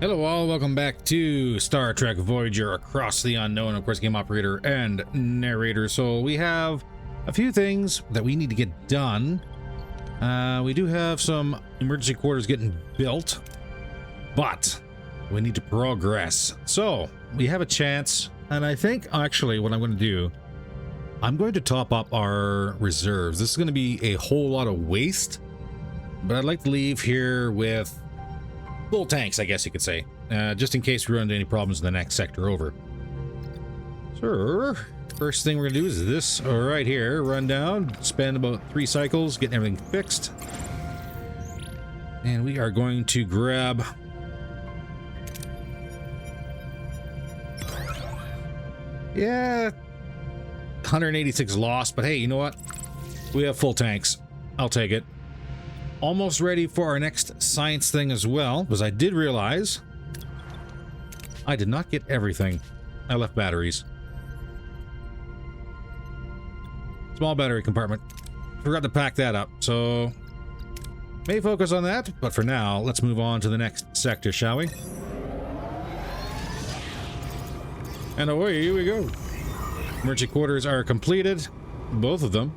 Hello all, welcome back to Star Trek Voyager Across the Unknown, of course, game operator and narrator. So we have a few things that we need to get done. We do have some emergency quarters getting built, but we need to progress. So we have a chance, and I think actually what I'm going to do, I'm going to top up our reserves. This is going to be a whole lot of waste, but I'd like to leave here with full tanks, I guess you could say, just in case we run into any problems in the next sector over. So, first thing we're gonna do is this right here. Run down, spend about 3 cycles getting everything fixed. And we are going to grab... Yeah, 186 lost, but hey, you know what? We have full tanks. I'll take it. Almost ready for our next science thing as well, because I did realize I did not get everything. I left batteries. Small battery compartment. Forgot to pack that up, so may focus on that, but for now, let's move on to the next sector, shall we? And away we go. Emergency quarters are completed, both of them.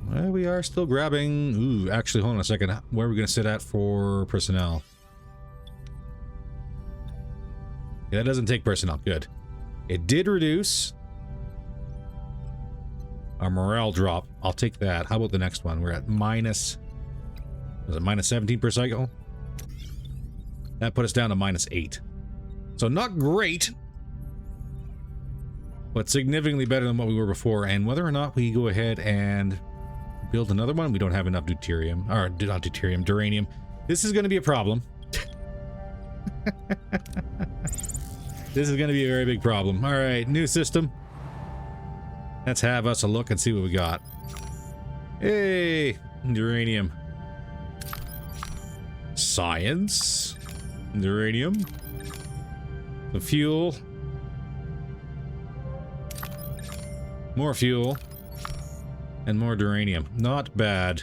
Well, we are still grabbing... Ooh, actually, hold on a second. Where are we going to sit at for personnel? Yeah, that doesn't take personnel. Good. It did reduce our morale drop. I'll take that. How about the next one? We're at minus... Was it minus 17 per cycle? That put us down to minus 8. So not great, but significantly better than what we were before. And whether or not we go ahead and build another one, we don't have enough deuterium, or not deuterium, duranium. This is going to be a problem. This is going to be a very big problem. All right, new system. Let's have us a look and see what we got. Hey, uranium. Science. Uranium. The fuel. More fuel. And more duranium. Not bad.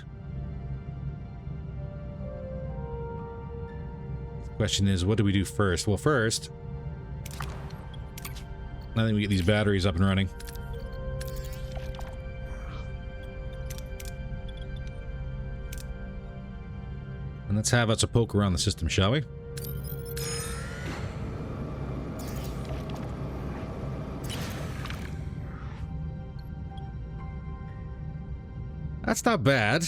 The question is, what do we do first? Well, first, I think we get these batteries up and running. And let's have us a poke around the system, shall we? That's not bad.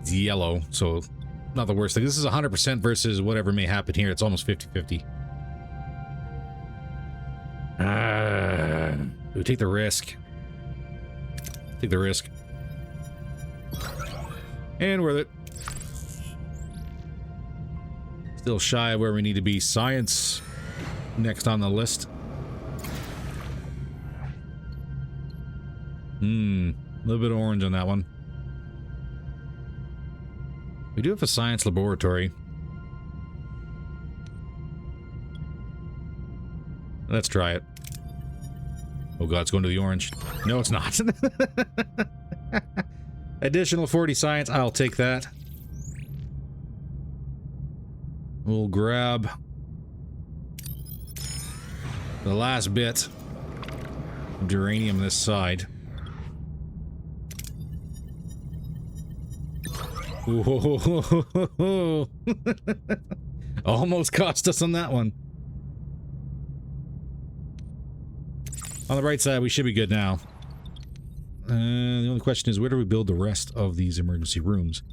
It's yellow, so not the worst thing. This is 100% versus whatever may happen here. It's almost 50-50. We take the risk. Take the risk. And worth it. Still shy of where we need to be. Science next on the list. A little bit of orange on that one. We do have a science laboratory. Let's try it. Oh god, it's going to the orange. No, it's not. Additional 40 science, I'll take that. We'll grab the last bit of uranium this side. Whoa. Almost cost us on that one. On the right side, we should be good now. The only question is, where do we build the rest of these emergency rooms?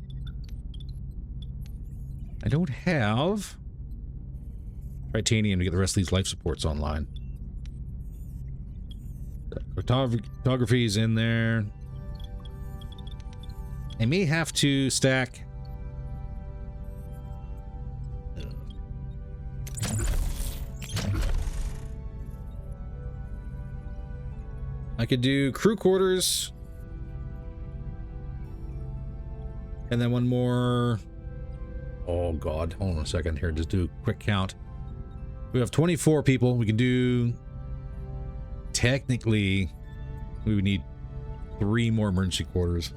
I don't have titanium to get the rest of these life supports online. Photography is in there. I may have to stack... I could do crew quarters. And then one more... Oh god, hold on a second here, just do a quick count. We have 24 people. We can do... Technically, we would need 3 more emergency quarters.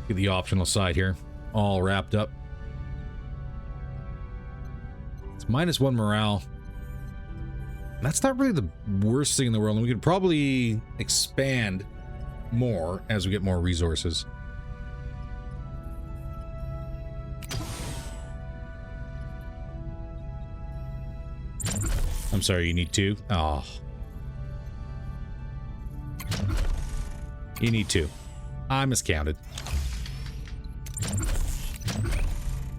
Get the optional side here. All wrapped up. It's -1 morale. That's not really the worst thing in the world, and we could probably expand more as we get more resources. I'm sorry, you need 2? Oh. You need 2. I miscounted.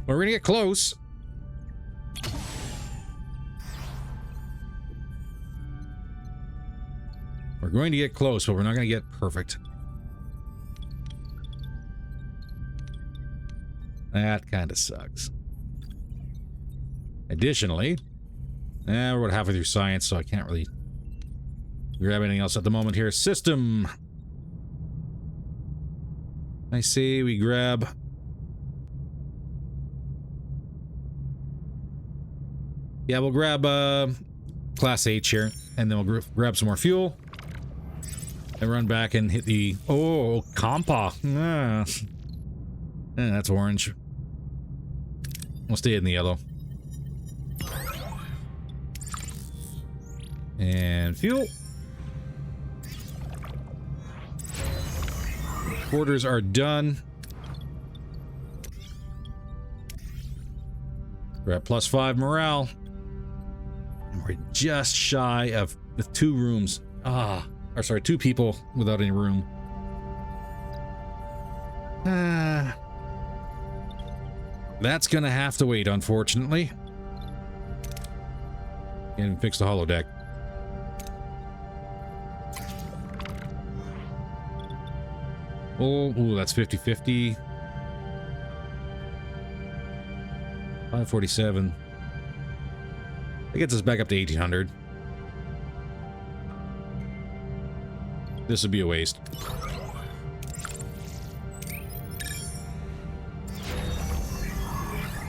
Well, we're gonna get close. We're going to get close, but we're not going to get perfect. That kind of sucks. Additionally, we're about halfway through science, so I can't really grab anything else at the moment here. System. I say we grab... Yeah, we'll grab Class H here, and then we'll grab some more fuel. And run back and hit the... Oh, Ocampa. That's orange. We'll stay in the yellow. And fuel. Quarters are done. We're at +5 morale. And we're just shy of the 2 rooms. Or sorry, 2 people without any room. That's gonna have to wait, unfortunately. And fix the holodeck. Oh, that's 50-50. 547. That gets us back up to 1800. This would be a waste.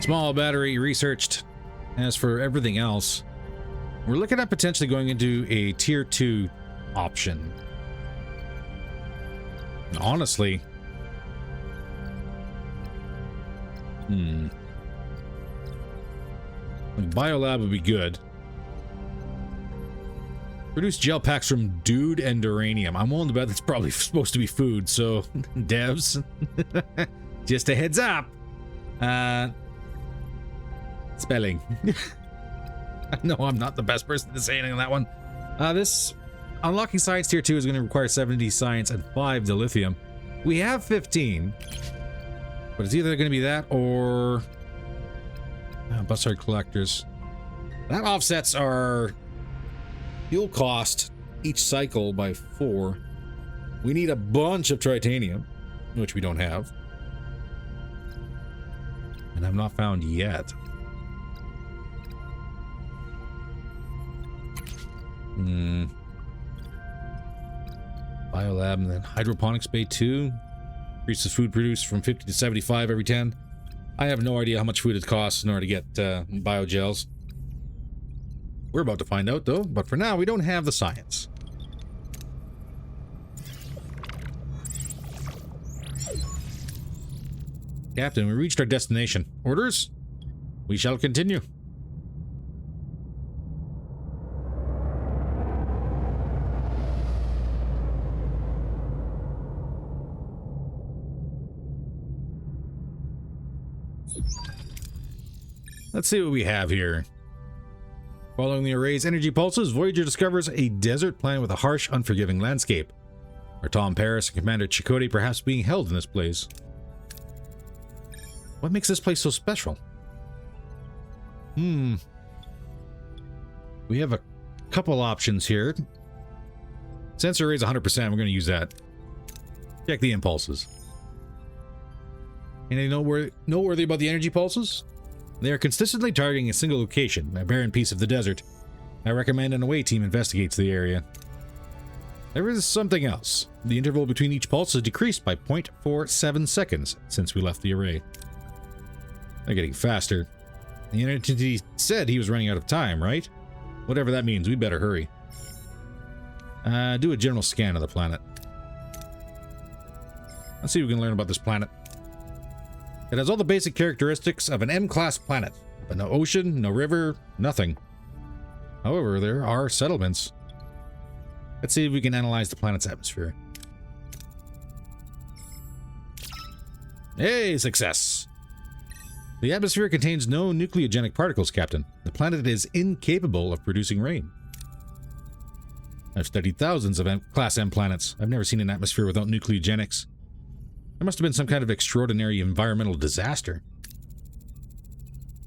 Small battery researched. As for everything else, we're looking at potentially going into a tier 2 option. And honestly, a biolab would be good. Produce gel packs from dude and uranium. I'm willing to bet that's probably supposed to be food, so devs, just a heads up. Spelling. No, I'm not the best person to say anything on that one. This unlocking science tier 2 is going to require 70 science and 5 dilithium. We have 15, but it's either going to be that or bussard collectors. That offsets our fuel cost each cycle by 4. We need a bunch of titanium, which we don't have. And I've not found yet. Biolab and then hydroponics bay 2. Increases food produced from 50 to 75 every 10. I have no idea how much food it costs in order to get biogels. We're about to find out, though, but for now, we don't have the science. Captain, we reached our destination. Orders? We shall continue. Let's see what we have here. Following the array's energy pulses, Voyager discovers a desert planet with a harsh, unforgiving landscape. Are Tom Paris and Commander Chakotay perhaps being held in this place? What makes this place so special? We have a couple options here. Sensor array's 100%. We're going to use that. Check the impulses. Anything noteworthy about the energy pulses? They are consistently targeting a single location, a barren piece of the desert. I recommend an away team investigates the area. There is something else. The interval between each pulse is decreased by 0.47 seconds since we left the array. They're getting faster. The entity said he was running out of time, right? Whatever that means, we better hurry. Do a general scan of the planet. Let's see if we can learn about this planet. It has all the basic characteristics of an M-class planet, but no ocean, no river, nothing. However, there are settlements. Let's see if we can analyze the planet's atmosphere. Hey, success! The atmosphere contains no nucleogenic particles, Captain. The planet is incapable of producing rain. I've studied thousands of Class M planets. I've never seen an atmosphere without nucleogenics. There must have been some kind of extraordinary environmental disaster.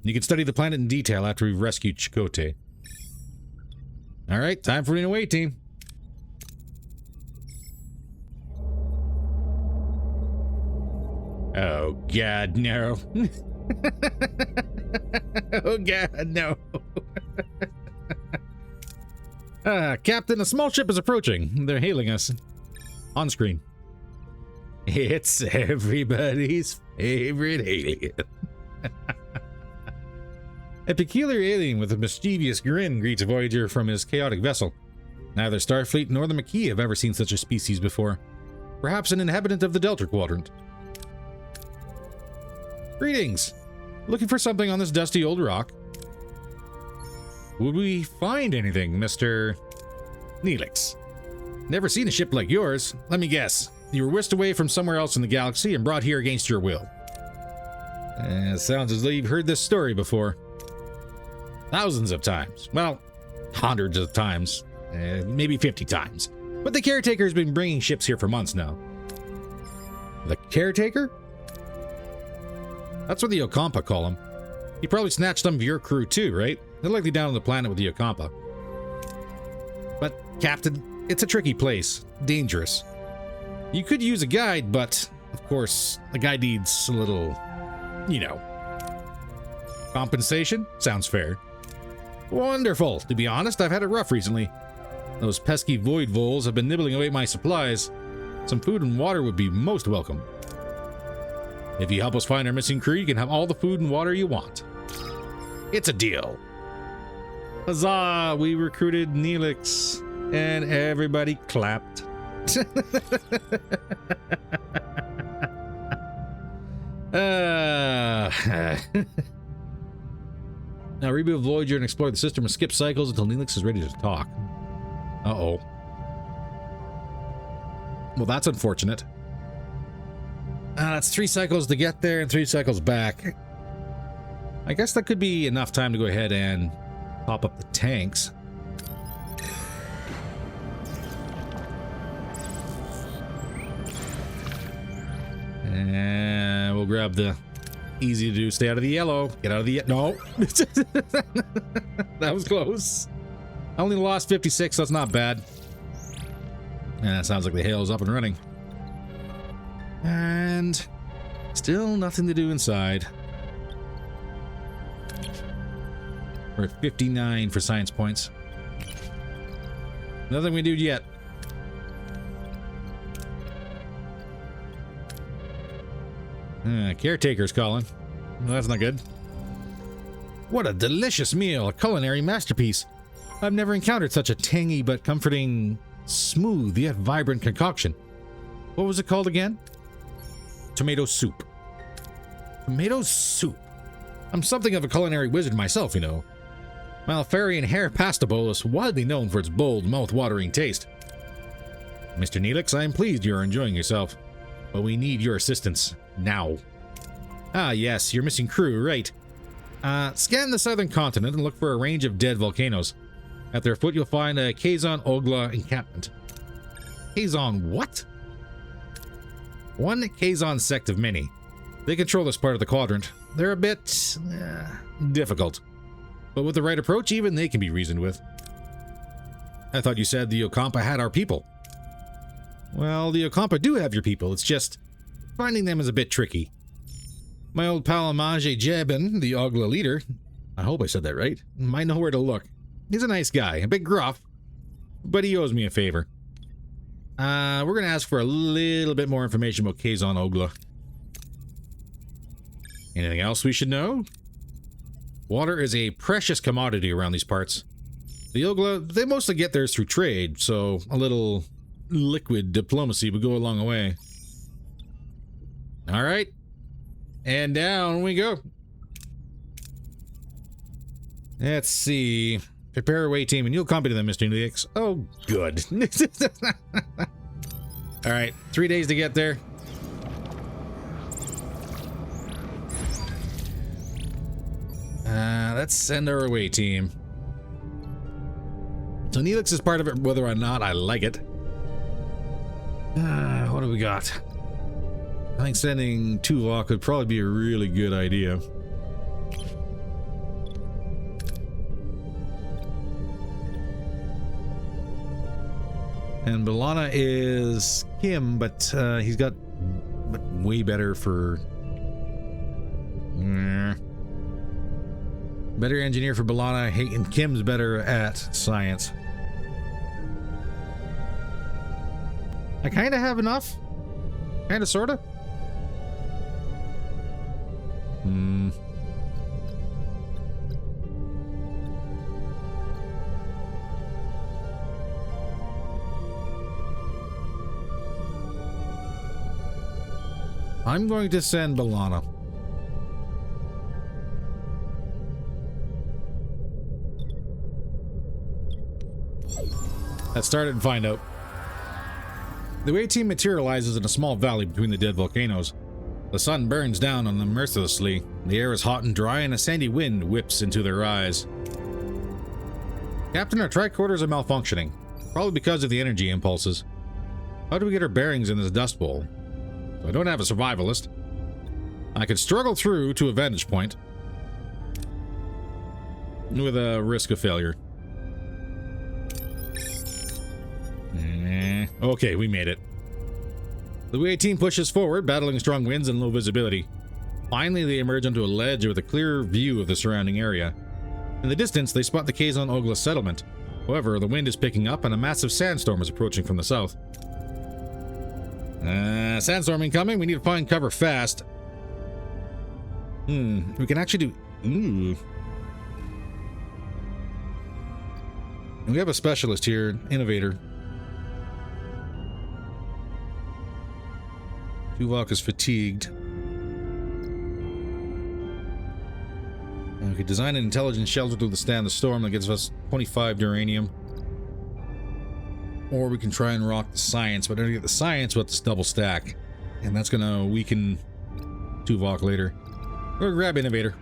You can study the planet in detail after we've rescued Chakotay. Alright, time for an away team. Oh god, no. Oh god, no. Captain, a small ship is approaching. They're hailing us. On screen. It's everybody's favorite alien. A peculiar alien with a mischievous grin greets Voyager from his chaotic vessel. Neither Starfleet nor the Maquis have ever seen such a species before. Perhaps an inhabitant of the Delta Quadrant. Greetings! Looking for something on this dusty old rock? Would we find anything, Mr. Neelix? Never seen a ship like yours. Let me guess. You were whisked away from somewhere else in the galaxy and brought here against your will. Sounds as though you've heard this story before. Thousands of times. Well, hundreds of times. Maybe 50 times. But the Caretaker's been bringing ships here for months now. The Caretaker? That's what the Ocampa call him. He probably snatched some of your crew too, right? They're likely down on the planet with the Ocampa. But, Captain, it's a tricky place. Dangerous. You could use a guide, but, of course, the guide needs a little, you know. Compensation? Sounds fair. Wonderful. To be honest, I've had it rough recently. Those pesky void voles have been nibbling away my supplies. Some food and water would be most welcome. If you help us find our missing crew, you can have all the food and water you want. It's a deal. Huzzah! We recruited Neelix, and everybody clapped. Now reboot Voyager and explore the system and skip cycles until Neelix is ready to talk. Uh-oh. Well, that's unfortunate. That's 3 cycles to get there and 3 cycles back. I guess that could be enough time to go ahead and pop up the tanks. And we'll grab the easy to do. Stay out of the yellow. Get out of the no. That was close. I only lost 56. That's not bad. And it sounds like the hail is up and running. And still nothing to do inside. We're at 59 for science points. Nothing we do yet. Caretaker's calling. Well, that's not good. What a delicious meal, a culinary masterpiece. I've never encountered such a tangy but comforting, smooth yet vibrant concoction. What was it called again? Tomato soup. Tomato soup. I'm something of a culinary wizard myself, you know. Malfarian hair pasta bowl is widely known for its bold, mouth-watering taste. Mr. Neelix, I am pleased you are enjoying yourself, but we need your assistance now. Ah, yes, your missing crew, right. Scan the southern continent and look for a range of dead volcanoes. At their foot, you'll find a Kazon Ogla encampment. Kazon what? One Kazon sect of many. They control this part of the quadrant. They're a bit difficult. But with the right approach, even they can be reasoned with. I thought you said the Ocampa had our people. Well, the Ocampa do have your people. It's just finding them is a bit tricky. My old pal Amage Jebin, the Ogla leader, I hope I said that right, might know where to look. He's a nice guy, a bit gruff, but he owes me a favor. We're going to ask for a little bit more information about Kazon Ogla. Anything else we should know? Water is a precious commodity around these parts. The Ogla, they mostly get theirs through trade, so a little liquid diplomacy would go a long way. All right. And down we go. Let's see. Prepare away team, and you'll accompany them, Mr. Neelix. Oh, good. All right. 3 days to get there. Let's send our away team. So Neelix is part of it, whether or not I like it. What do we got? I think sending Tuvok would probably be a really good idea. And B'Elanna is Kim, but he's got way better for... Better engineer for B'Elanna, and Kim's better at science. I kind of have enough. Kind of, sort of. I'm going to send B'Elanna. Let's start it and find out. The away team materializes in a small valley between the dead volcanoes. The sun burns down on them mercilessly. The air is hot and dry, and a sandy wind whips into their eyes. Captain, our tricorders are malfunctioning, probably because of the energy impulses. How do we get our bearings in this dust bowl? I don't have a survivalist. I could struggle through to a vantage point with a risk of failure. Okay, we made it. The away team pushes forward, battling strong winds and low visibility. Finally, they emerge onto a ledge with a clear view of the surrounding area. In the distance, they spot the Kazon Ogla settlement. However, the wind is picking up and a massive sandstorm is approaching from the south. Sandstorm incoming. We need to find cover fast. We can actually do... We have a specialist here, innovator. Tuvok is fatigued. We could design an intelligent shelter to withstand the storm that gives us 25 uranium. Or we can try and rock the science, but to get the science, we'll have to double stack. And that's gonna weaken Tuvok later. Or grab innovator.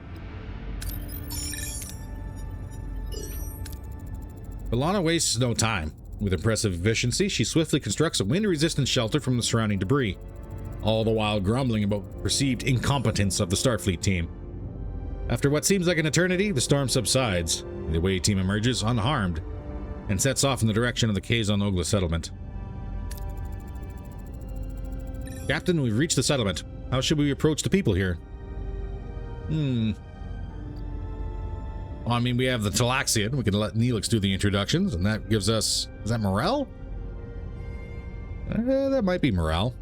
B'Elanna wastes no time. With impressive efficiency, she swiftly constructs a wind-resistant shelter from the surrounding debris, all the while grumbling about perceived incompetence of the Starfleet team. After what seems like an eternity, the storm subsides. The away team emerges unharmed and sets off in the direction of the Kazon Ogla settlement. Captain, we've reached the settlement. How should we approach the people here? Well, I mean, we have the Talaxian. We can let Neelix do the introductions, and that gives us... Is that morale? That might be morale.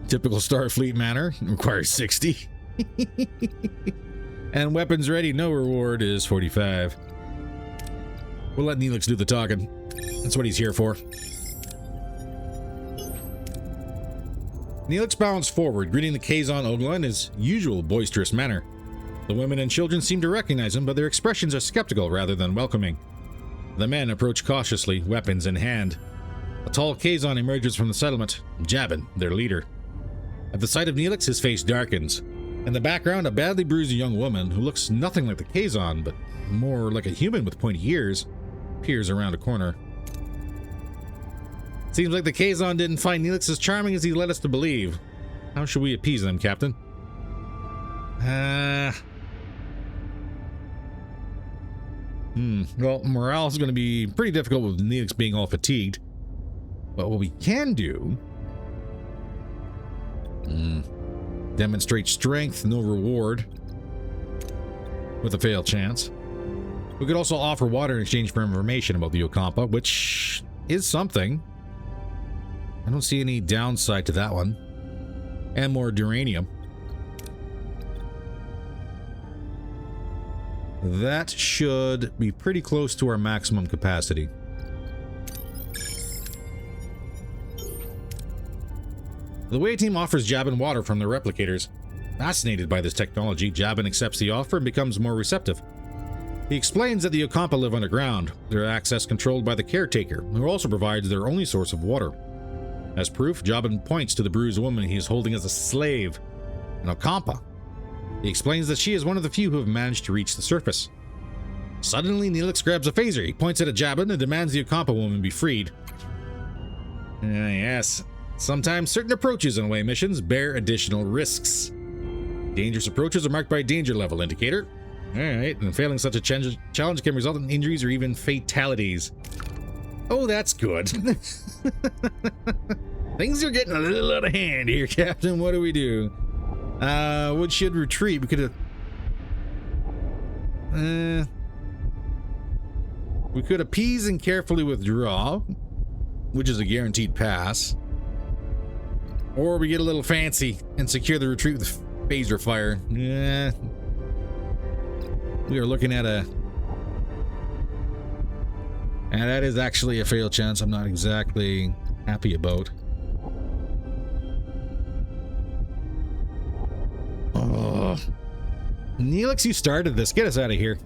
Typical Starfleet manner. Requires 60. And weapons ready, no reward is 45. We'll let Neelix do the talking. That's what he's here for. Neelix bounds forward, greeting the Kazon Ogla in his usual boisterous manner. The women and children seem to recognize him, but their expressions are skeptical rather than welcoming. The men approach cautiously, weapons in hand. A tall Kazon emerges from the settlement, Jabin, their leader. At the sight of Neelix, his face darkens. In the background, a badly bruised young woman, who looks nothing like the Kazon, but more like a human with pointy ears, peers around a corner. Seems like the Kazon didn't find Neelix as charming as he led us to believe. How should we appease them, Captain? Well, morale is going to be pretty difficult with Neelix being all fatigued. But what we can do... demonstrate strength, no reward. With a fail chance. We could also offer water in exchange for information about the Ocampa, which is something. I don't see any downside to that one. And more uranium. That should be pretty close to our maximum capacity. The away team offers Jabin water from their replicators. Fascinated by this technology, Jabin accepts the offer and becomes more receptive. He explains that the Ocampa live underground, their access controlled by the caretaker, who also provides their only source of water. As proof, Jabin points to the bruised woman he is holding as a slave, an Ocampa. He explains that she is one of the few who have managed to reach the surface. Suddenly, Neelix grabs a phaser. He points it at Jabin and demands the Ocampa woman be freed. Yes, sometimes certain approaches on away missions bear additional risks. Dangerous approaches are marked by a danger level indicator. Alright, and failing such a challenge can result in injuries or even fatalities. Oh, that's good. Things are getting a little out of hand here, Captain. What do we do? What should retreat? We could have... we could appease and carefully withdraw, which is a guaranteed pass. Or we get a little fancy and secure the retreat with phaser fire. Yeah. We are looking at a... And that is actually a fail chance I'm not exactly happy about. Oh. Neelix, you started this. Get us out of here.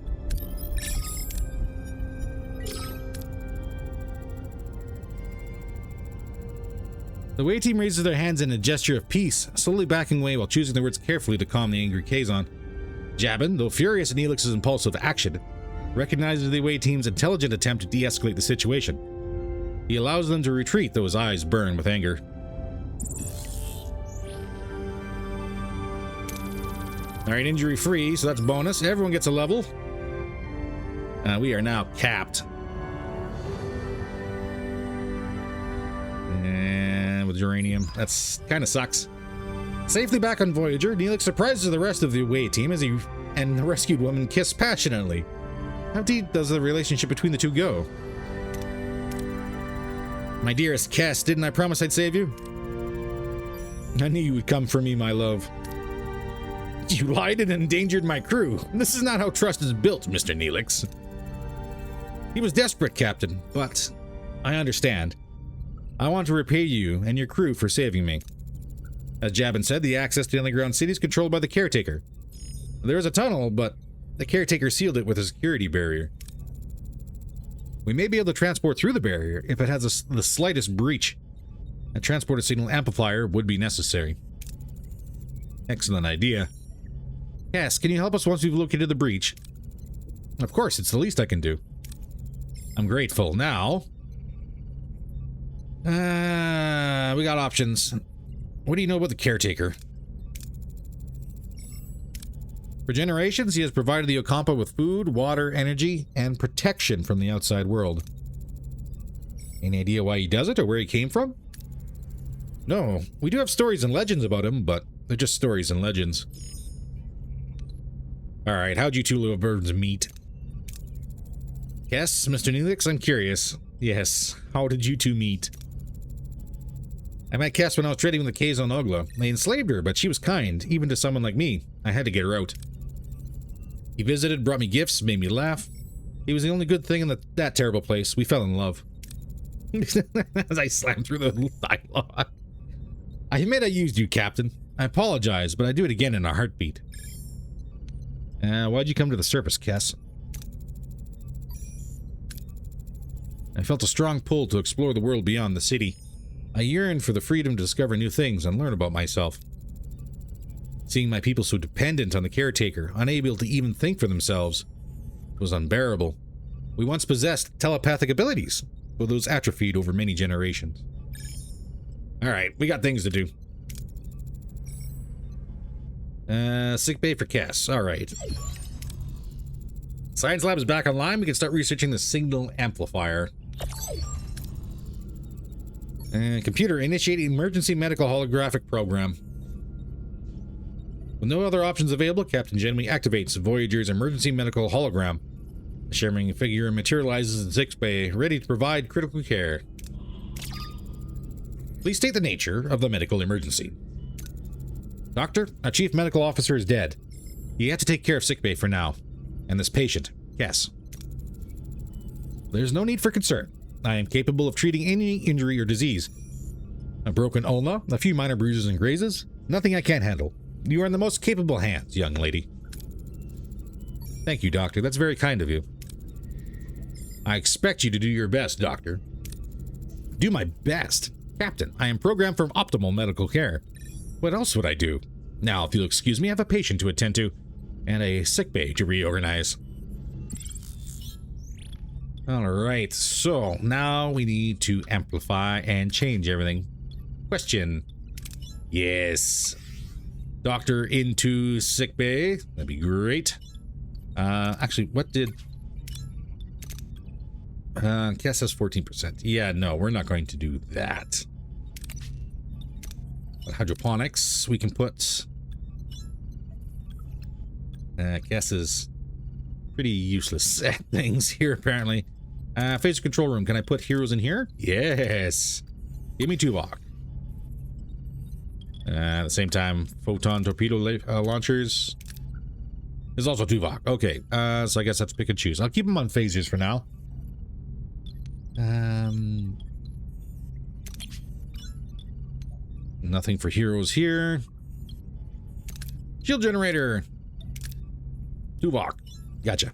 The away team raises their hands in a gesture of peace, slowly backing away while choosing their words carefully to calm the angry Kazon. Jabin, though furious at Neelix's impulsive action, recognizes the away team's intelligent attempt to de-escalate the situation. He allows them to retreat, though his eyes burn with anger. Alright, injury free, so that's bonus. Everyone gets a level. We are now capped. And with uranium, that's kind of sucks. Safely back on Voyager, Neelix surprises the rest of the away team as he and the rescued woman kiss passionately. How deep does the relationship between the two go? My dearest Cass, didn't I promise I'd save you? I knew you would come for me, my love. You lied and endangered my crew. This is not how trust is built, Mr. Neelix. He was desperate, Captain, but I understand. I want to repay you and your crew for saving me. As Jabin said, the access to the underground city is controlled by the caretaker. There is a tunnel, but the caretaker sealed it with a security barrier. We may be able to transport through the barrier if it has the slightest breach. A transporter signal amplifier would be necessary. Excellent idea. Cass, can you help us once we've located the breach? Of course, it's the least I can do. I'm grateful. Now... we got options. What do you know about the caretaker? For generations, he has provided the Ocampa with food, water, energy, and protection from the outside world. Any idea why he does it or where he came from? No, we do have stories and legends about him, but they're just stories and legends. Alright, how'd you two little birds meet? Yes, Mr. Neelix, I'm curious. Yes, how did you two meet? I met Cass when I was trading with the Kazon Ogla. I enslaved her, but she was kind, even to someone like me. I had to get her out. He visited, brought me gifts, made me laugh. He was the only good thing in that terrible place. We fell in love. As I slammed through the dialogue. I admit I used you, Captain. I apologize, but I'd do it again in a heartbeat. Why'd you come to the surface, Cass? I felt a strong pull to explore the world beyond the city. I yearned for the freedom to discover new things and learn about myself. Seeing my people so dependent on the caretaker, unable to even think for themselves, was unbearable. We once possessed telepathic abilities, but those atrophied over many generations. Alright, we got things to do. Sick bay for Cass. Alright. Science lab is back online. We can start researching the signal amplifier. Computer, initiate emergency medical holographic program. With no other options available, Captain Genwy activates Voyager's emergency medical hologram. The shimmering figure materializes in sick bay, ready to provide critical care. Please state the nature of the medical emergency. Doctor, our chief medical officer is dead. You have to take care of sick bay for now. And this patient, yes. There's no need for concern. I am capable of treating any injury or disease. A broken ulna, a few minor bruises and grazes. Nothing I can't handle. You are in the most capable hands, young lady. Thank you, Doctor. That's very kind of you. I expect you to do your best, Doctor. Do my best? Captain, I am programmed for optimal medical care. What else would I do? Now, if you'll excuse me, I have a patient to attend to, and a sick bay to reorganize. Alright, so now we need to amplify and change everything. Question. Yes. Doctor into sick bay. That'd be great. Actually, what did... Cass has 14%. Yeah, no, we're not going to do that. But hydroponics, we can put... Cass is pretty useless at things here, apparently. Phaser control room. Can I put heroes in here? Yes. Give me Tuvok. At the same time, photon torpedo launchers. There's also Tuvok. Okay, so I guess I have to pick and choose. I'll keep them on phasers for now. Nothing for heroes here. Shield generator. Tuvok. Gotcha.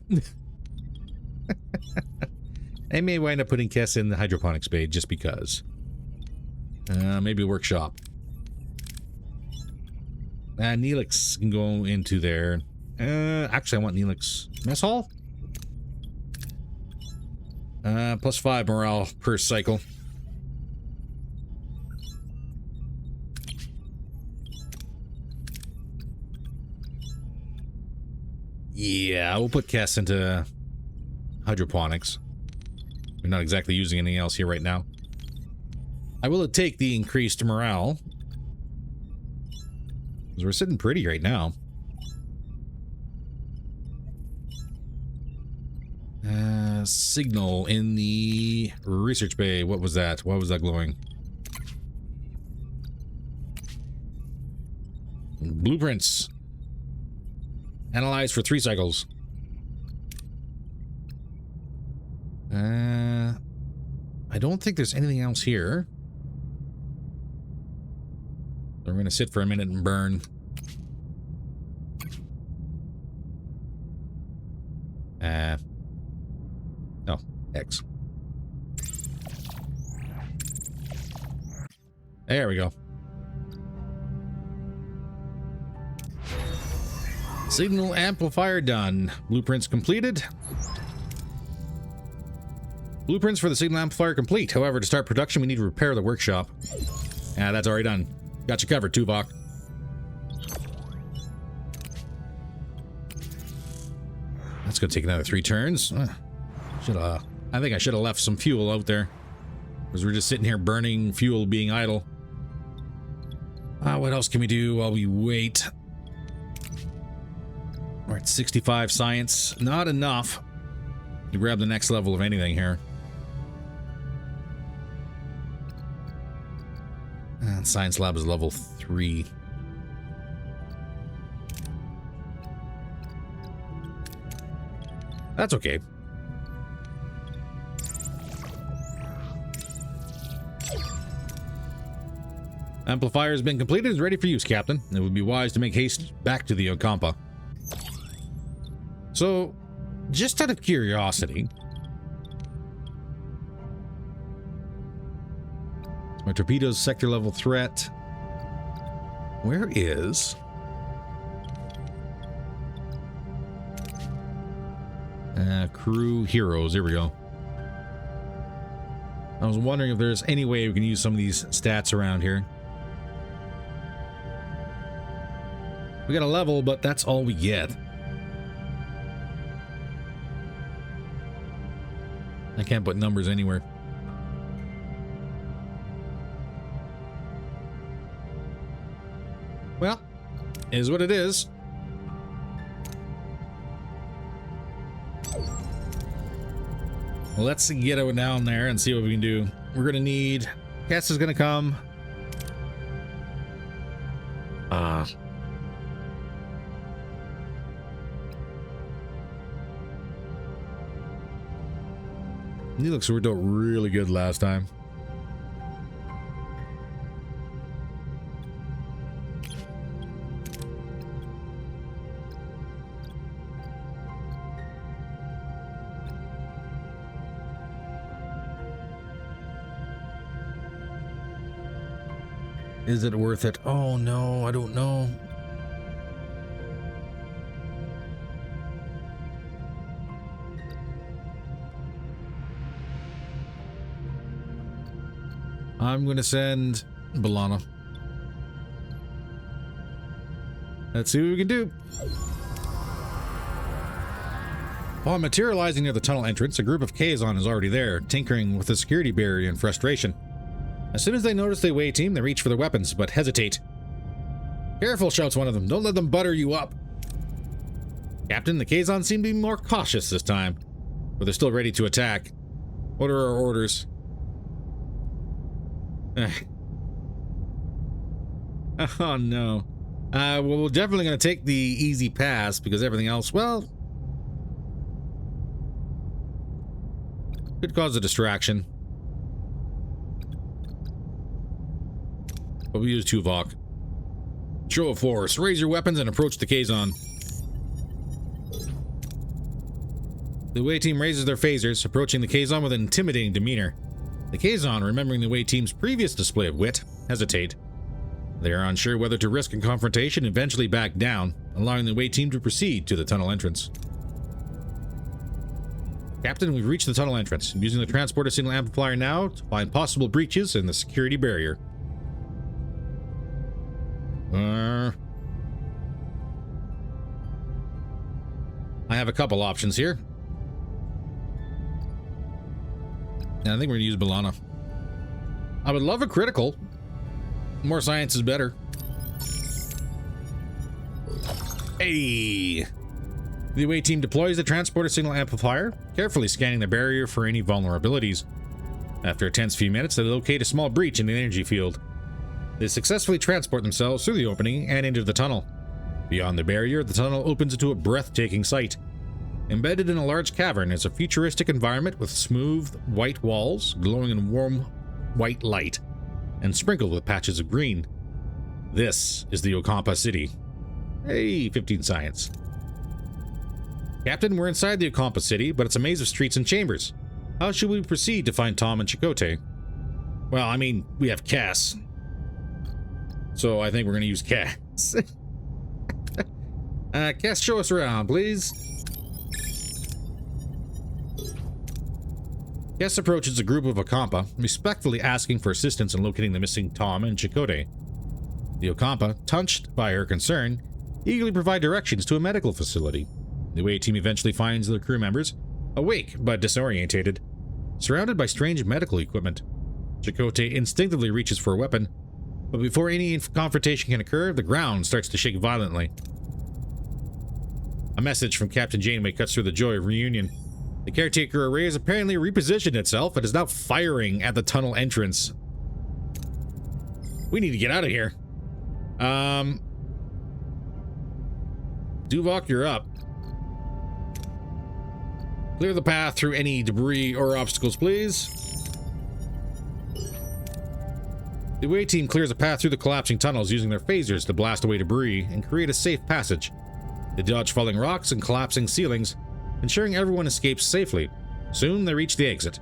I may wind up putting Kess in the hydroponics bay just because. Maybe a workshop. Neelix can go into there. Actually, I want Neelix. Mess hall? +5 morale per cycle. Yeah, we'll put Kess into hydroponics. We're not exactly using anything else here right now. I will take the increased morale, because we're sitting pretty right now. Signal in the research bay. What was that? Why was that glowing? Blueprints. Analyze for 3 cycles. I don't think there's anything else here. So we're gonna sit for a minute and burn. Oh, X. There we go. Signal amplifier done. Blueprints completed. Blueprints for the signal amplifier complete. However, to start production, we need to repair the workshop. That's already done. Got you covered, Tuvok. That's gonna take another 3 turns. I think I should have left some fuel out there, because we're just sitting here burning fuel, being idle. What else can we do while we wait? We're at 65 science. Not enough to grab the next level of anything here. And science lab is level 3. That's okay. Amplifier has been completed and is ready for use, Captain. It would be wise to make haste back to the Ocampa. So, just out of curiosity, my torpedoes sector level threat. Where is crew heroes? Here we go. I was wondering if there's any way we can use some of these stats around here. We got a level, but that's all we get. I can't put numbers anywhere. Well, is what it is. Let's get it down there and see what we can do. We're gonna need... Cass is gonna come. Neelix worked out really good last time. Is it worth it? Oh no, I don't know. I'm gonna send B'Elanna. Let's see what we can do. While materializing near the tunnel entrance, a group of Kazon is already there, tinkering with the security barrier in frustration. As soon as they notice the away team, they reach for their weapons, but hesitate. Careful, shouts one of them. Don't let them butter you up. Captain, the Kazon seem to be more cautious this time, but they're still ready to attack. What are our orders? Oh no. Well, we're definitely going to take the easy pass because everything else, well, could cause a distraction. But we use Tuvok. Show of force. Raise your weapons and approach the Kazon. The away team raises their phasers, approaching the Kazon with an intimidating demeanor. The Kazon, remembering the away team's previous display of wit, hesitate. They are unsure whether to risk a confrontation and eventually back down, allowing the away team to proceed to the tunnel entrance. Captain, we've reached the tunnel entrance. I'm using the transporter signal amplifier now to find possible breaches in the security barrier. I have a couple options here. And I think we're gonna use B'Elanna. I would love a critical. More science is better. Hey! The away team deploys the transporter signal amplifier, carefully scanning the barrier for any vulnerabilities. After a tense few minutes, they locate a small breach in the energy field. They successfully transport themselves through the opening and into the tunnel. Beyond the barrier, the tunnel opens into a breathtaking sight. Embedded in a large cavern is a futuristic environment with smooth, white walls glowing in warm, white light, and sprinkled with patches of green. This is the Ocampa city. Hey, 15 science. Captain, we're inside the Ocampa city, but it's a maze of streets and chambers. How should we proceed to find Tom and Chakotay? Well, I mean, we have Cass. So I think we're going to use Cass. Cass, show us around, please. Cass approaches a group of Ocampa, respectfully asking for assistance in locating the missing Tom and Chakotay. The Ocampa, touched by her concern, eagerly provide directions to a medical facility. The away team eventually finds their crew members, awake but disorientated, surrounded by strange medical equipment. Chakotay instinctively reaches for a weapon, but before any confrontation can occur, the ground starts to shake violently. A message from Captain Janeway cuts through the joy of reunion. The caretaker array has apparently repositioned itself and is now firing at the tunnel entrance. We need to get out of here. Tuvok, you're up. Clear the path through any debris or obstacles, please. The away team clears a path through the collapsing tunnels using their phasers to blast away debris and create a safe passage. They dodge falling rocks and collapsing ceilings, ensuring everyone escapes safely. Soon they reach the exit.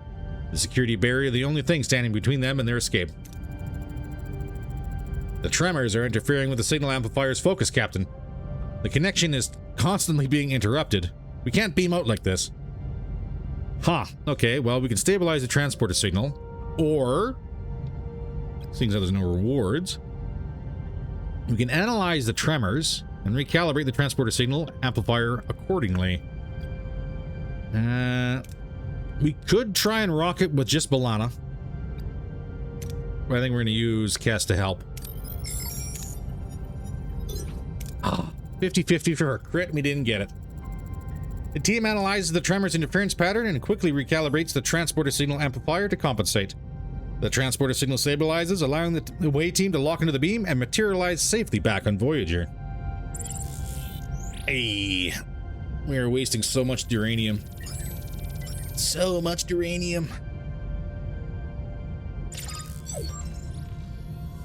The security barrier, the only thing standing between them and their escape. The tremors are interfering with the signal amplifier's focus, Captain. The connection is constantly being interrupted. We can't beam out like this. Okay, well, we can stabilize the transporter signal, or, seeing as there's no rewards, we can analyze the tremors and recalibrate the transporter signal amplifier accordingly. We could try and rock it with just B'Elanna, but I think we're going to use Cass to help. 50-50 for her crit, we didn't get it. The team analyzes the tremors interference pattern and quickly recalibrates the transporter signal amplifier to compensate. The transporter signal stabilizes, allowing the away team to lock into the beam and materialize safely back on Voyager. Hey, we are wasting so much uranium. So much uranium.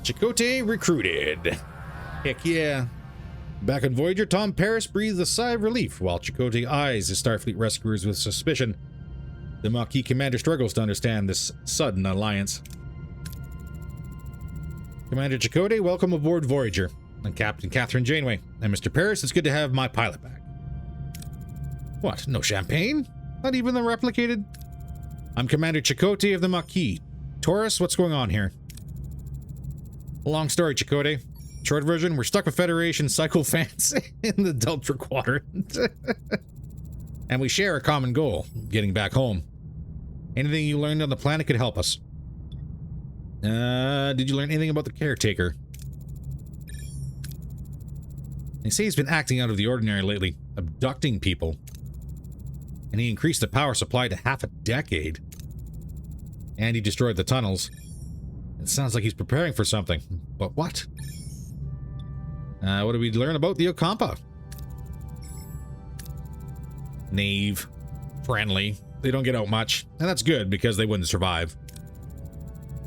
Chakotay recruited. Heck yeah. Back on Voyager, Tom Paris breathes a sigh of relief while Chakotay eyes his Starfleet rescuers with suspicion. The Maquis commander struggles to understand this sudden alliance. Commander Chakotay, welcome aboard Voyager. And Captain Catherine Janeway. And Mr. Paris, it's good to have my pilot back. What? No champagne? Not even the replicated? I'm Commander Chakotay of the Maquis. Taurus, what's going on here? Long story, Chakotay. Short version, we're stuck with Federation psychophants in the Delta Quadrant. And we share a common goal, getting back home. Anything you learned on the planet could help us. Did you learn anything about the caretaker? They say he's been acting out of the ordinary lately, abducting people. And he increased the power supply to half a decade. And he destroyed the tunnels. It sounds like he's preparing for something. But what? What did we learn about the Ocampa? Naive. Friendly. They don't get out much. And that's good, because they wouldn't survive.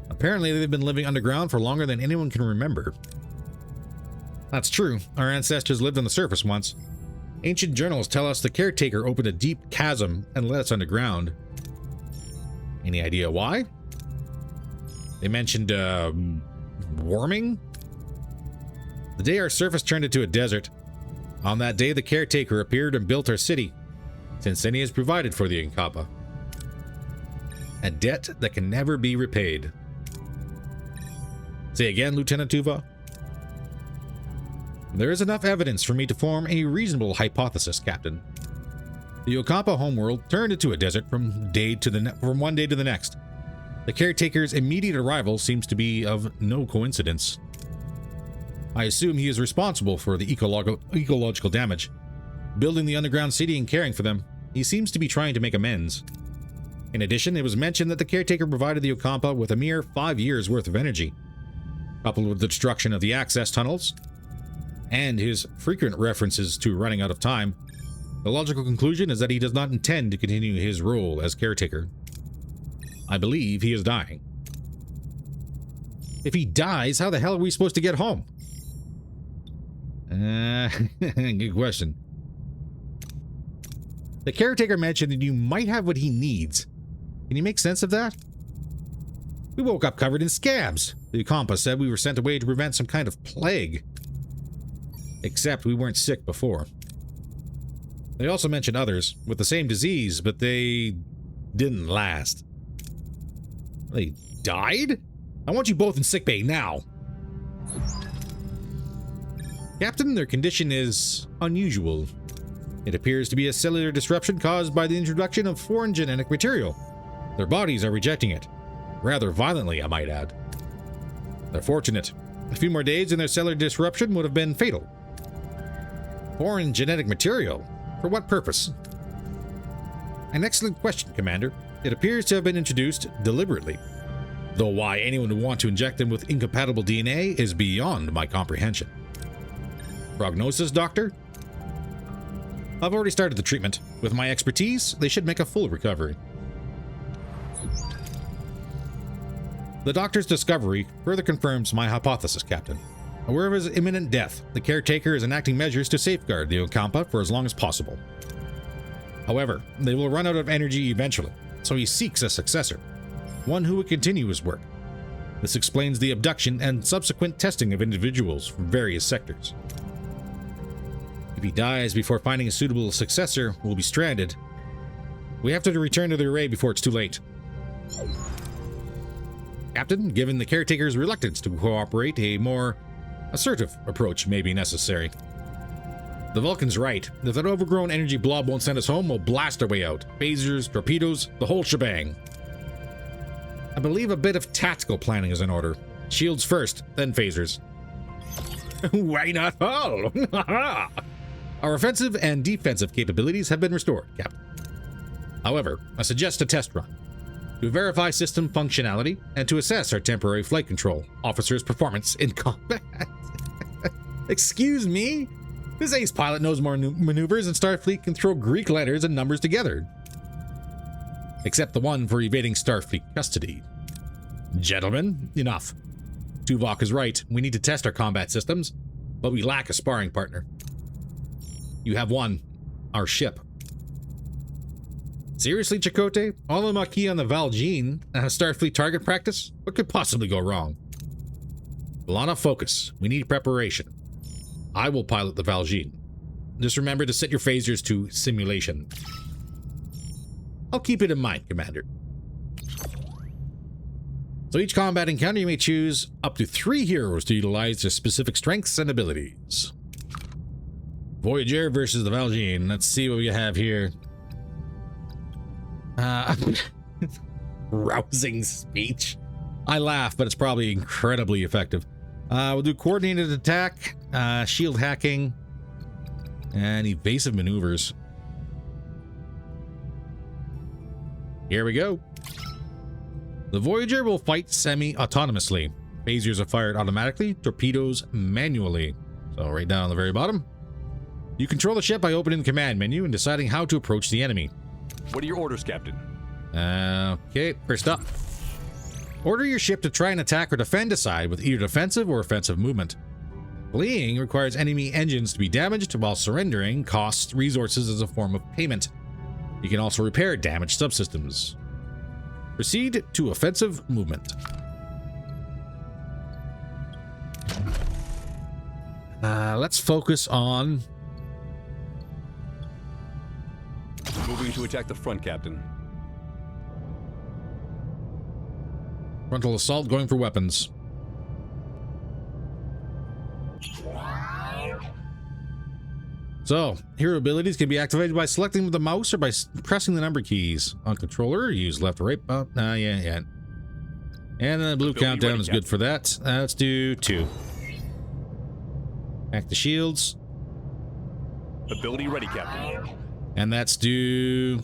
Apparently, they've been living underground for longer than anyone can remember. That's true. Our ancestors lived on the surface once. Ancient journals tell us the caretaker opened a deep chasm and led us underground. Any idea why? They mentioned, warming? The day our surface turned into a desert. On that day, the caretaker appeared and built our city. Since then, he has provided for the Ocampa. A debt that can never be repaid. Say again, Lieutenant Tuva. There is enough evidence for me to form a reasonable hypothesis, Captain. The Ocampa homeworld turned into a desert from one day to the next. The caretaker's immediate arrival seems to be of no coincidence. I assume he is responsible for the ecological damage. Building the underground city and caring for them, he seems to be trying to make amends. In addition, it was mentioned that the caretaker provided the Ocampa with a mere 5 years' worth of energy. Coupled with the destruction of the access tunnels, and his frequent references to running out of time, the logical conclusion is that he does not intend to continue his role as caretaker. I believe he is dying. If he dies, how the hell are we supposed to get home? Good question. The caretaker mentioned that you might have what he needs. Can you make sense of that? We woke up covered in scabs. The Ocampa said we were sent away to prevent some kind of plague. Except we weren't sick before. They also mentioned others with the same disease, but they didn't last. They died? I want you both in sickbay now. Captain, their condition is unusual. It appears to be a cellular disruption caused by the introduction of foreign genetic material. Their bodies are rejecting it. Rather violently, I might add. They're fortunate. A few more days and their cellular disruption would have been fatal. Foreign genetic material? For what purpose? An excellent question, Commander. It appears to have been introduced deliberately. Though why anyone would want to inject them with incompatible DNA is beyond my comprehension. Prognosis, Doctor? I've already started the treatment. With my expertise, they should make a full recovery. The doctor's discovery further confirms my hypothesis, Captain. Aware of his imminent death, the caretaker is enacting measures to safeguard the Ocampa for as long as possible. However, they will run out of energy eventually, so he seeks a successor, one who would continue his work. This explains the abduction and subsequent testing of individuals from various sectors. If he dies before finding a suitable successor, we'll be stranded. We have to return to the array before it's too late. Captain, given the caretaker's reluctance to cooperate, a more assertive approach may be necessary. The Vulcan's right. If that overgrown energy blob won't send us home, we'll blast our way out. Phasers, torpedoes, the whole shebang. I believe a bit of tactical planning is in order. Shields first, then phasers. Why not all? Our offensive and defensive capabilities have been restored, Captain. However, I suggest a test run to verify system functionality and to assess our temporary flight control officer's performance in combat. Excuse me? This ace pilot knows more maneuvers than Starfleet can throw Greek letters and numbers together. Except the one for evading Starfleet custody. Gentlemen, enough. Tuvok is right. We need to test our combat systems, but we lack a sparring partner. You have one. Our ship. Seriously, Chakotay? All the Maquis on the Valjean, Starfleet target practice? What could possibly go wrong? Lana, focus. We need preparation. I will pilot the Valjean. Just remember to set your phasers to simulation. I'll keep it in mind, Commander. So each combat encounter, you may choose up to 3 heroes to utilize their specific strengths and abilities. Voyager versus the Valjean. Let's see what we have here. Rousing speech. I laugh, but it's probably incredibly effective. We'll do coordinated attack, shield hacking, and evasive maneuvers. Here we go. The Voyager will fight semi-autonomously. Phasers are fired automatically, torpedoes manually. So right down on the very bottom. You control the ship by opening the command menu and deciding how to approach the enemy. What are your orders, Captain? Okay, first up. Order your ship to try and attack or defend a side with either defensive or offensive movement. Fleeing requires enemy engines to be damaged, while surrendering costs resources as a form of payment. You can also repair damaged subsystems. Proceed to offensive movement. Let's focus on... Moving to attack the front, Captain. Frontal assault, going for weapons. So, hero abilities can be activated by selecting with the mouse or by pressing the number keys. On controller, use left or right. Oh, yeah. And the blue countdown is good for that. Let's do 2. Hack the shields. Ability ready, Captain. And that's do...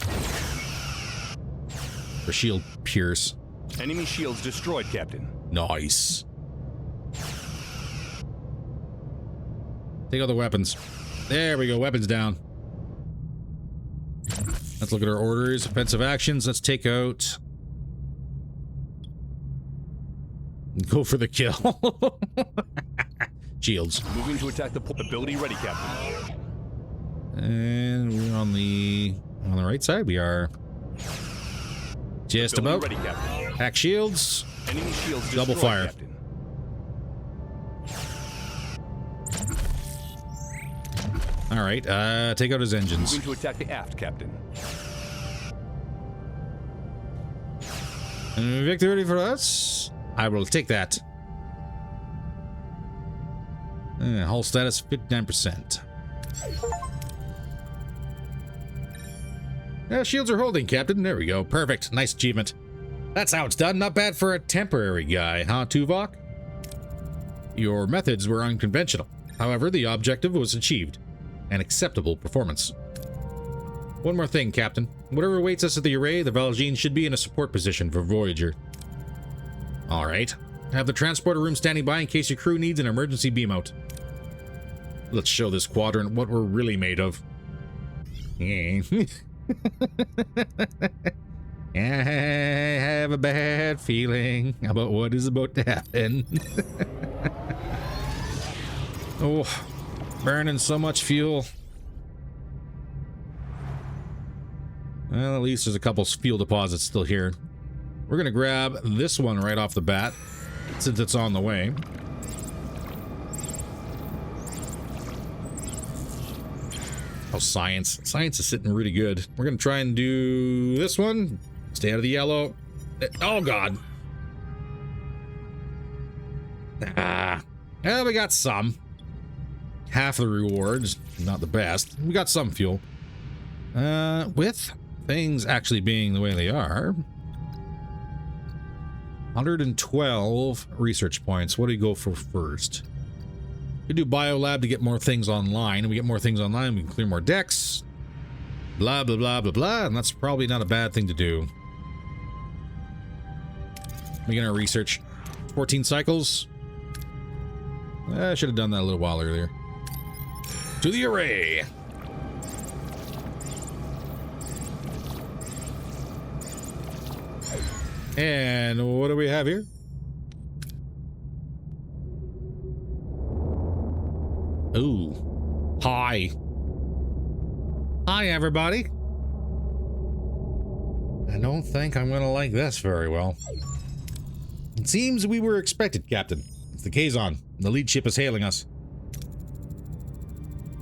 for shield pierce. Enemy shields destroyed, Captain. Nice. Take out the weapons. There we go, weapons down. Let's look at our orders. Offensive actions, let's take out... Go for the kill. Shields. Moving to attack the ability ready, Captain. And we're on the right side. We are just ability about. Ready, Captain. Hack shields. Enemy shields Double destroyed, fire. Captain. All right, take out his engines. Moving to attack the aft, Captain. And victory for us. I will take that. Hull status 59%. Shields are holding, Captain. There we go. Perfect. Nice achievement. That's how it's done. Not bad for a temporary guy, huh, Tuvok? Your methods were unconventional. However, the objective was achieved. An acceptable performance. One more thing, Captain. Whatever awaits us at the array, the Valjean should be in a support position for Voyager. All right. Have the transporter room standing by in case your crew needs an emergency beam out. Let's show this quadrant what we're really made of. I have a bad feeling about what is about to happen. Oh, burning so much fuel. Well, at least there's a couple fuel deposits still here. We're gonna grab this one right off the bat, since it's on the way. Oh, science. Science is sitting really good. We're gonna try and do this one. Stay out of the yellow. Oh, God. Well, we got some. Half the rewards. Not the best. We got some fuel. With things actually being the way they are. 112 research points. What do we go for first? We do biolab to get more things online. And we get more things online, we can clear more decks. Blah, blah, blah, blah, blah. And that's probably not a bad thing to do. Begin our research. 14 cycles. I should have done that a little while earlier. To the array. And what do we have here? Ooh. Hi. Hi, everybody. I don't think I'm gonna like this very well. It seems we were expected, Captain. It's the Kazon. The lead ship is hailing us.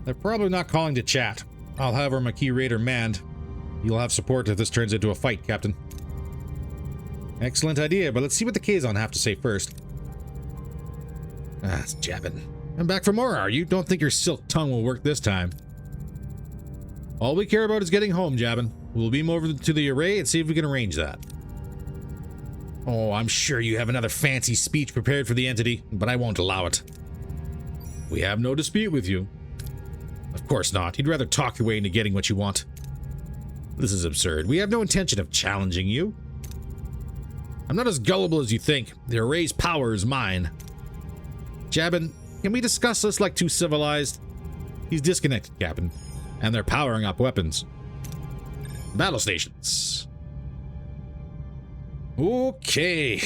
They're probably not calling to chat. I'll have our Maquis raider manned. You'll have support if this turns into a fight, Captain. Excellent idea, but let's see what the Kazon have to say first. Ah, it's jabbing. I'm back for more, are you? Don't think your silk tongue will work this time. All we care about is getting home, Jabin. We'll beam over to the array and see if we can arrange that. Oh, I'm sure you have another fancy speech prepared for the entity, but I won't allow it. We have no dispute with you. Of course not. You'd rather talk your way into getting what you want. This is absurd. We have no intention of challenging you. I'm not as gullible as you think. The array's power is mine. Jabin, can we discuss this like two civilized? He's disconnected, Captain. And they're powering up weapons. Battle stations. Okay.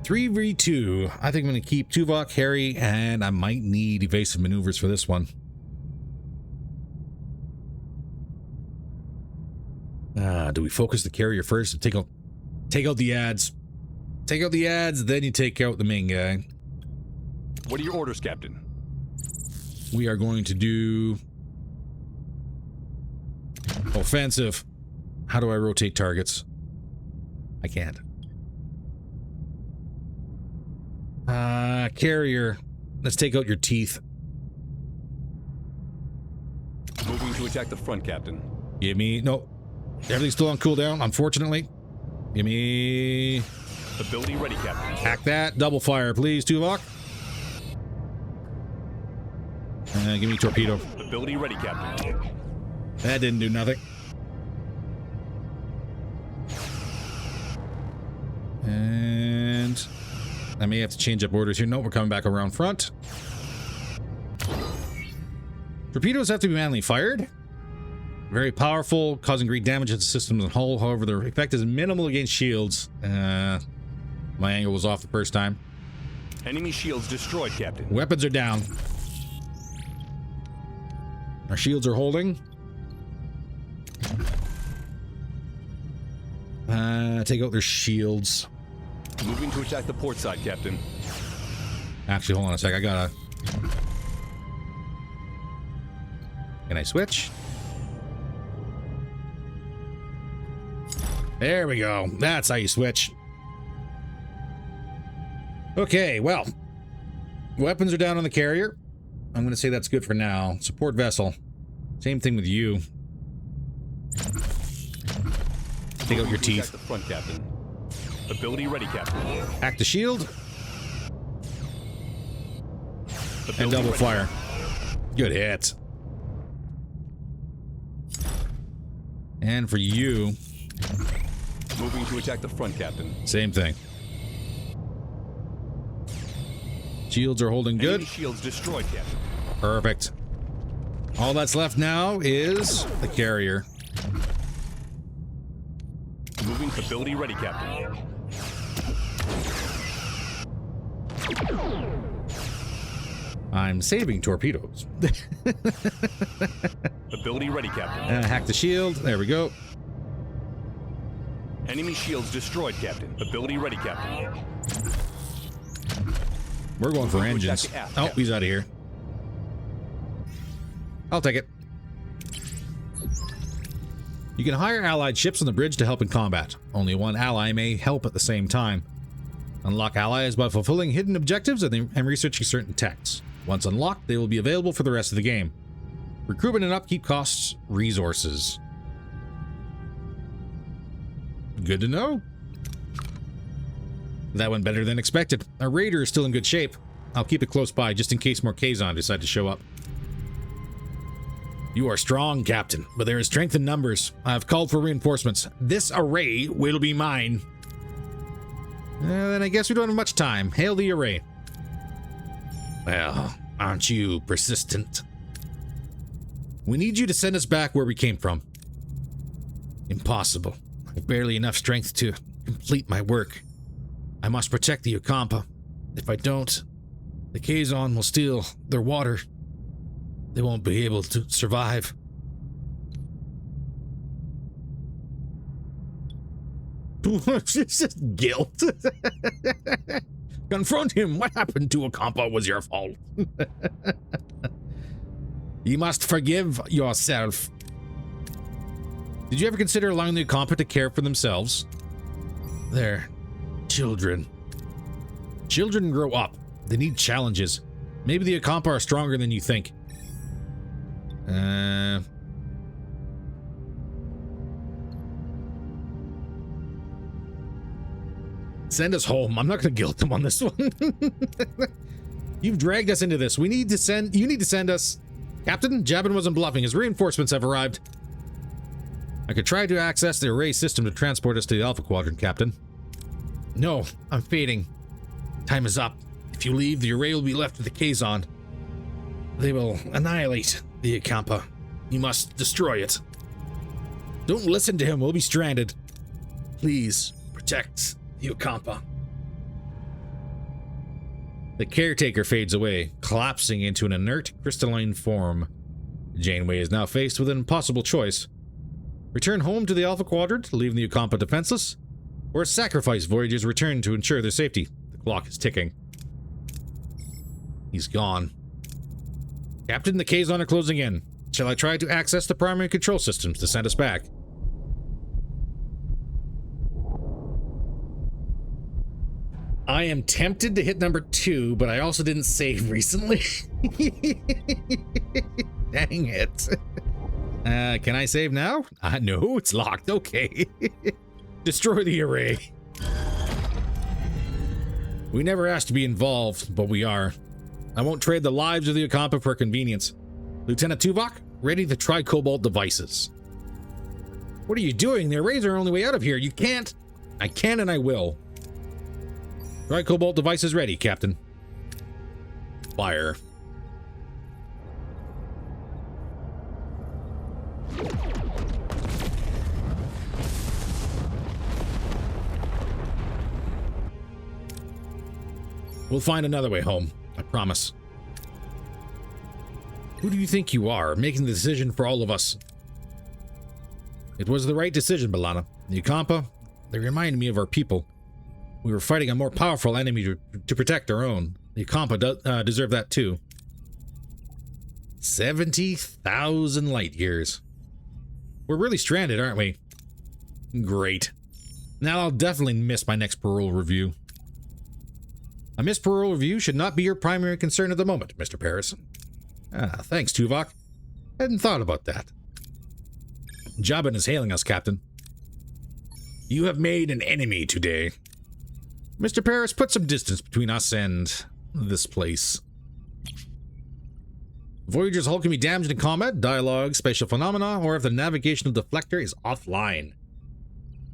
3v2. I think I'm going to keep Tuvok, Harry, and I might need evasive maneuvers for this one. Do we focus the carrier first and take out the ads? Take out the ads, then you take out the main guy. What are your orders, Captain? We are going to do offensive. How do I rotate targets? I can't. Carrier. Let's take out your teeth. Moving to attack the front, Captain. Give me... No. Everything's still on cooldown, unfortunately. Give me... Ability ready, Captain. Hack that. Double fire, please, Tuvok. Give me torpedo. Ability ready, Captain. That didn't do nothing. And I may have to change up orders here. No, we're coming back around front. Torpedoes have to be manually fired. Very powerful, causing great damage to the system as a whole. However, their effect is minimal against shields. My angle was off the first time. Enemy shields destroyed, Captain. Weapons are down. Our shields are holding. Take out their shields. Moving to attack the port side, Captain. Actually, hold on a sec. I gotta... Can I switch? There we go. That's how you switch. Okay, well. Weapons are down on the carrier. I'm going to say that's good for now. Support vessel. Same thing with you. Take out your teeth. The front, Captain. Ability ready, Captain. Hack the shield. Ability And double ready. fire. Good hit. And for you, Moving to attack the front, Captain. same thing. Shields are holding good. Enemy shields destroyed, Captain. Perfect. All that's left now is the carrier. Moving ability ready, Captain. I'm saving torpedoes. Ability ready, Captain. Hack the shield. There we go. Enemy shields destroyed, Captain. Ability ready, Captain. We're going for Moving to engines. attack the aft, Oh, Captain. he's out of here. I'll take it. You can hire allied ships on the bridge to help in combat. Only one ally may help at the same time. Unlock allies by fulfilling hidden objectives and researching certain techs. Once unlocked, they will be available for the rest of the game. Recruitment and upkeep costs resources. Good to know. That went better than expected. Our raider is still in good shape. I'll keep it close by just in case more Kazon decide to show up. You are strong, Captain, but there is strength in numbers. I have called for reinforcements. This array will be mine. Then I guess we don't have much time. Hail the array. Well, aren't you persistent? We need you to send us back where we came from. Impossible. I've barely enough strength to complete my work. I must protect the Ocampa. If I don't, the Kazon will steal their water. They won't be able to survive. It's just guilt. Confront him. What happened to Ocampa was your fault. You must forgive yourself. Did you ever consider allowing the Ocampa to care for themselves? They're children. Children grow up. They need challenges. Maybe the Ocampa are stronger than you think. Send us home. I'm not going to guilt them on this one. You've dragged us into this. You need to send us. Captain, Jabin wasn't bluffing. His reinforcements have arrived. I could try to access the array system to transport us to the Alpha Quadrant, Captain. No, I'm fading. Time is up. If you leave, the array will be left with the Kazon. They will annihilate the Ocampa. You must destroy it. Don't listen to him. We'll be stranded. Please protect the Ocampa. The caretaker fades away, collapsing into an inert crystalline form. Janeway is now faced with an impossible choice. Return home to the Alpha Quadrant, leaving the Ocampa defenseless, or sacrifice Voyager's return to ensure their safety. The clock is ticking. He's gone. Captain, the Kazon are closing in. Shall I try to access the primary control systems to send us back? I am tempted to hit number 2, but I also didn't save recently. Dang it. Can I save now? No, it's locked. Okay. Destroy the array. We never asked to be involved, but we are. I won't trade the lives of the Ocampa for convenience. Lieutenant Tuvok, ready the tri-cobalt devices. What are you doing? The arrays are our only way out of here. You can't. I can and I will. Tri-cobalt devices ready, Captain. Fire. We'll find another way home. I promise. Who do you think you are, making the decision for all of us? It was the right decision, B'Elanna. The Ocampa, they remind me of our people. We were fighting a more powerful enemy to protect our own. The Ocampa deserve that too. 70,000 light years. We're really stranded, aren't we? Great. Now I'll definitely miss my next parole review. A missed parole review should not be your primary concern at the moment, Mr. Paris. Thanks, Tuvok. Hadn't thought about that. Jabin is hailing us, Captain. You have made an enemy today. Mr. Paris, put some distance between us and this place. Voyager's hull can be damaged in combat, dialogue, spatial phenomena, or if the navigational deflector is offline.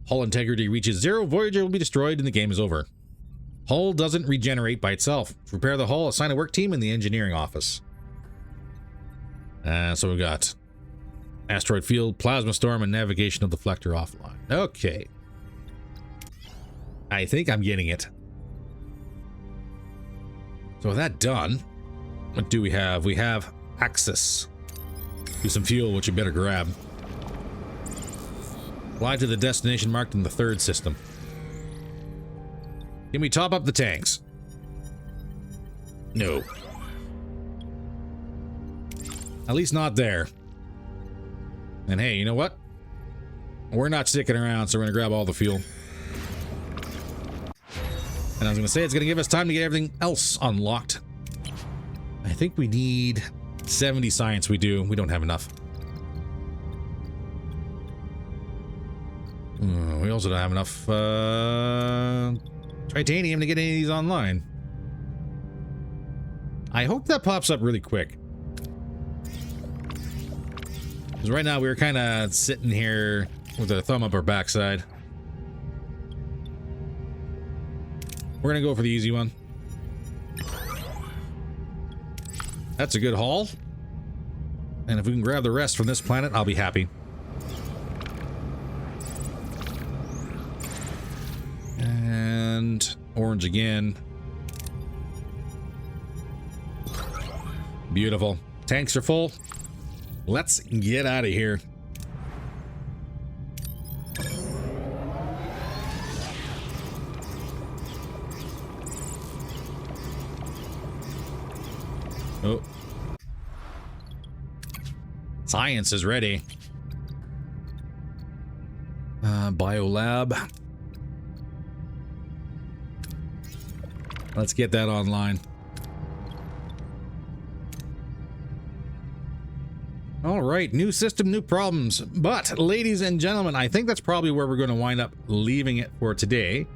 Hull integrity reaches 0, Voyager will be destroyed and the game is over. Hull doesn't regenerate by itself. To repair the hull, assign a work team in the engineering office. So we got asteroid field, plasma storm, and navigational deflector offline. Okay. I think I'm getting it. So with that done, what do we have? We have access to some fuel, which you better grab. Fly to the destination marked in the 3rd system. Can we top up the tanks? No. At least not there. And hey, you know what? We're not sticking around, so we're gonna grab all the fuel. And I was gonna say it's gonna give us time to get everything else unlocked. I think we need 70 science. We do. We don't have enough. We also don't have enough titanium to get any of these online. I hope that pops up really quick. Because right now we're kind of sitting here with a thumb up our backside. We're gonna go for the easy one. That's a good haul. And if we can grab the rest from this planet, I'll be happy. And orange again. Beautiful. Tanks are full. Let's get out of here. Science is ready. Biolab. Let's get that online. All right, new system, new problems. But, ladies and gentlemen, I think that's probably where we're going to wind up leaving it for today.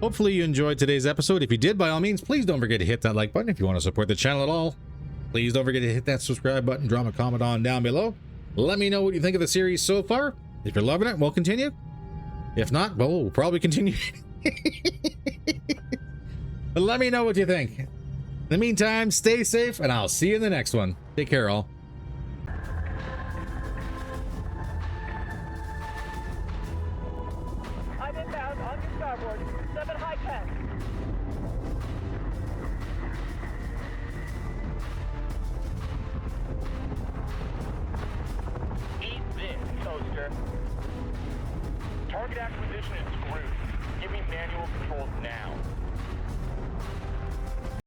Hopefully you enjoyed today's episode. If you did, by all means, please don't forget to hit that like button. If you want to support the channel at all, please don't forget to hit that subscribe button, drop a comment on down below. Let me know what you think of the series so far. If you're loving it, we'll continue. If not, well, we'll probably continue. But let me know what you think. In the meantime, stay safe, and I'll see you in the next one. Take care, all. I'm inbound on your starboard. 7 high 10. Eat this, toaster. Target acquisition is screwed. Give me manual controls now.